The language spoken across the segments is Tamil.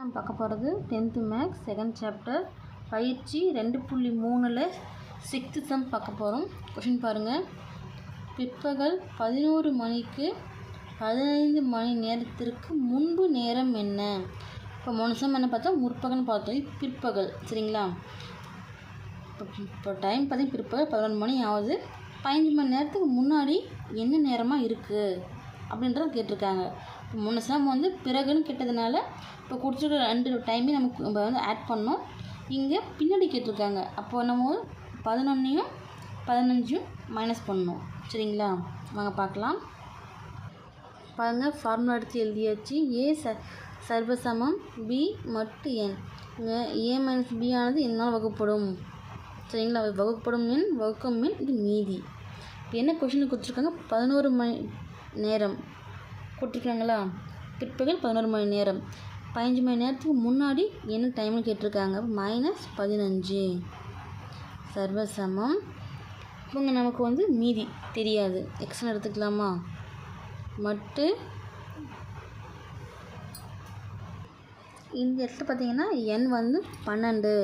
நம்ம பார்க்க போகிறது 10th மேக்ஸ் செகண்ட் சாப்டர் பயிற்சி 2.3ல் 6th சம் பார்க்க போகிறோம். கொஷின் பாருங்கள். பிற்பகல் 11 மணிக்கு 15 மணி நேரத்திற்கு முன்பு நேரம் என்ன? இப்போ 3 சம் என்ன பார்த்தோம்? முற்பகல்னு பார்த்தோம். பிற்பகல், சரிங்களா? இப்போ டைம் பார்த்தீங்கன்னா பிற்பகல் 11 மணி ஆகுது. 15 மணி நேரத்துக்கு முன்னாடி என்ன நேரமாக இருக்குது அப்படின்றத கேட்டிருக்காங்க. இப்போ 3 சம் வந்து பிறகுன்னு கேட்டதுனால இப்போ கொடுத்துருக்க 2 டைமே நம்ம வந்து ஆட் பண்ணோம். இங்கே பின்னாடி கேட்டிருக்காங்க. அப்போ நம்ம 11ஐயும் 15ஐயும் மைனஸ் பண்ணணும், சரிங்களா? வாங்க பார்க்கலாம். பாருங்கள், ஃபார்முலா எடுத்து எழுதியாச்சு. ஏ சர்வசமம் பி மட்டு என். இங்கே ஏ மைனஸ் பி ஆனது என்னால் வகுப்படும், சரிங்களா? வகுப்படும் எண், வகுக்கும் எண், இது மீதி. இப்போ என்ன கொஷின் கொடுத்துருக்காங்க? 11 மணி நேரம் கொடுத்துருக்காங்களா? பிற்பகல் 11 மணி நேரம். 15 மணி நேரத்துக்கு முன்னாடி என்ன டைம்னு கேட்டிருக்காங்க. -15 சர்வசமம். இவங்க நமக்கு வந்து மீதி தெரியாது, எக்ஸ்ட்ரா எடுத்துக்கலாமா? மட்டு இந்த இடத்துல பார்த்திங்கன்னா n வந்து 12.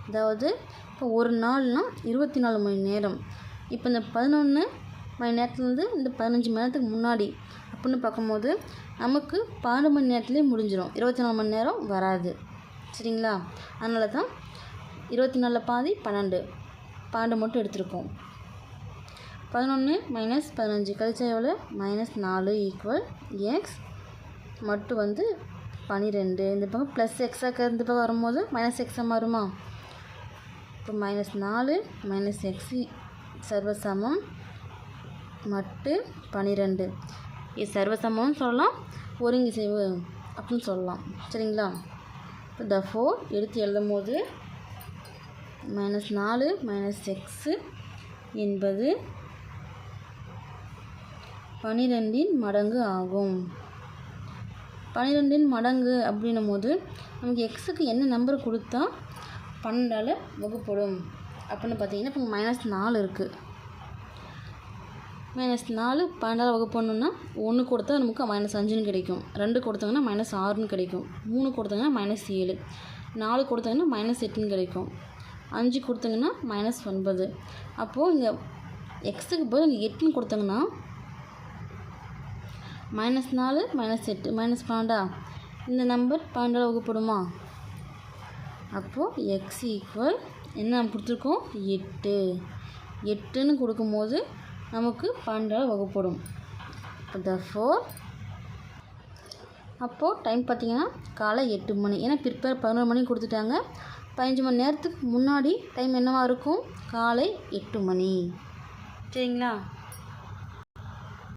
அதாவது இப்போ ஒரு நாள்னால் 24 மணி நேரம். இப்போ இந்த 11 மணி நேரத்துலேருந்து இந்த 15 மணி நேரத்துக்கு முன்னாடி அப்படின்னு பார்க்கும்போது நமக்கு 12 மணி நேரத்துலேயே முடிஞ்சிடும். 24 மணி நேரம் வராது, சரிங்களா? அதனால தான் 24 பாதி 12 மட்டும் எடுத்திருக்கோம். 11 மைனஸ் 15 கழிச்சா எவ்வளோ? -4 ஈக்குவல் எக்ஸ். மட்டும் வந்து 12. இந்த பக்கம் ப்ளஸ் எக்ஸாக இந்த பக்கம் வரும்போது மைனஸ் எக்ஸாக மாறுமா? இப்போ -4 மைனஸ் எக்ஸ் சர்வசமம் மட்டு 12. இது சர்வசமம்னு சொல்லலாம், ஒருங்கிசைவு அப்படின்னு சொல்லலாம், சரிங்களா? இப்போ therefore எடுத்து எழுதும் போது -4 மைனஸ் எக்ஸு என்பது 12இன் மடங்கு ஆகும். 12இன் மடங்கு அப்படின்னும் போது நமக்கு எக்ஸுக்கு என்ன நம்பர் கொடுத்தா 12ஆல் வகுப்படும் அப்படின்னு பார்த்தீங்கன்னா, இப்போ -4 இருக்குது. -4 12ஆல் வகுப்படணுன்னா 1 கொடுத்தா நமக்கு -5ன்னு கிடைக்கும். 2 கொடுத்தாங்கன்னா -6ன்னு கிடைக்கும். 3 கொடுத்தாங்கன்னா -7. 4 கொடுத்தாங்கன்னா -8ன்னு கிடைக்கும். 5 கொடுத்தாங்கன்னா -9. அப்போது இங்கே எக்ஸுக்கு போய் இங்கே 8ன்னு கொடுத்தாங்கன்னா -4 -8 -12 இந்த நம்பர் 12ஆல் வகுப்படுமா? அப்போது எக்ஸ் ஈக்குவல் என்ன நம்ம கொடுத்துருக்கோம்? 8ன்னு கொடுக்கும்போது நமக்கு 12ஆல் வகுப்படும். therefore அப்போது டைம் பார்த்திங்கன்னா காலை 8 மணி. ஏன்னா பிற்பகல் 11 மணி கொடுத்துட்டாங்க. 15 மணி நேரத்துக்கு முன்னாடி டைம் என்னவாக இருக்கும்? காலை 8 மணி, சரிங்களா?